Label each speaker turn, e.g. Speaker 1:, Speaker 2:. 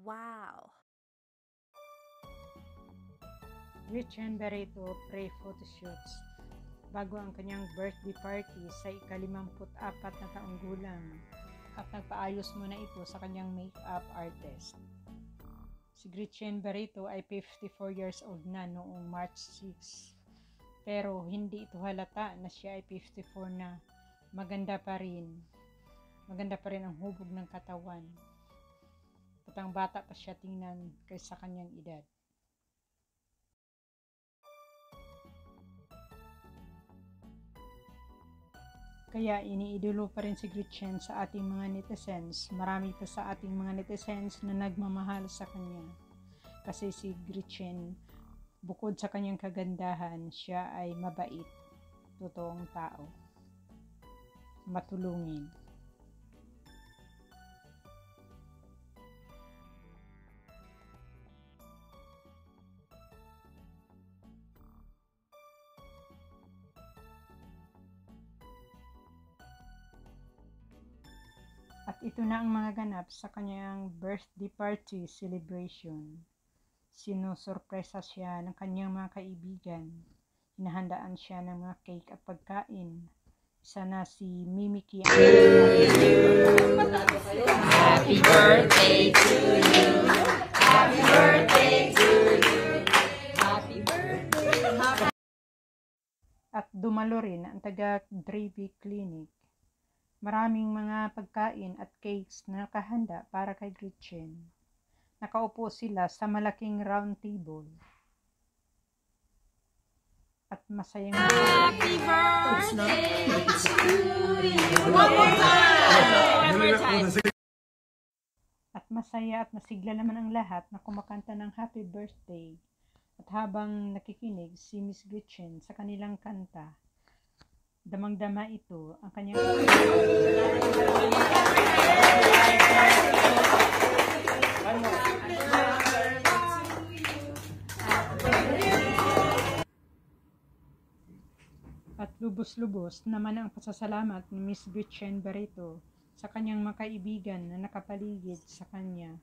Speaker 1: Wow!
Speaker 2: Gretchen Barreto pre-photoshoots bago ang kanyang birthday party sa ika-54 na taong gulang at nagpaayos muna ito sa kanyang makeup artist. Si Gretchen Barreto ay 54 years old na noong March 6, pero hindi ito halata na siya ay 54 na. Maganda pa rin ang hubog ng katawan. Patang bata pa siya tingnan kaysa kanyang edad. Kaya iniidolo pa rin si Gretchen sa ating mga netizens. Marami pa sa ating mga netizens na nagmamahal sa kanya. Kasi si Gretchen, bukod sa kanyang kagandahan, siya ay mabait, totoong tao, matulungin. At ito na ang mga ganap sa kanyang birthday party celebration. Sinusurpresa siya ng kanyang mga kaibigan. Hinahandaan siya ng mga cake at pagkain. Isa na si Mimiki.
Speaker 3: Happy birthday to you. Happy birthday to you. Happy birthday.
Speaker 2: At dumalo rin ang taga Dravy Clinic. Maraming mga pagkain at cakes na nakahanda para kay Gretchen. Nakaupo sila sa malaking round table. At masayang
Speaker 3: Happy birthday to you. One more time.
Speaker 2: At masaya at nasigla naman ang lahat na kumakanta ng happy birthday. At habang nakikinig si Miss Gretchen sa kanilang kanta, damang-dama ito ang kanyang at lubos-lubos naman ang pasasalamat ni Miss Gretchen Barreto sa kanyang mga kaibigan na nakapaligid sa kanya.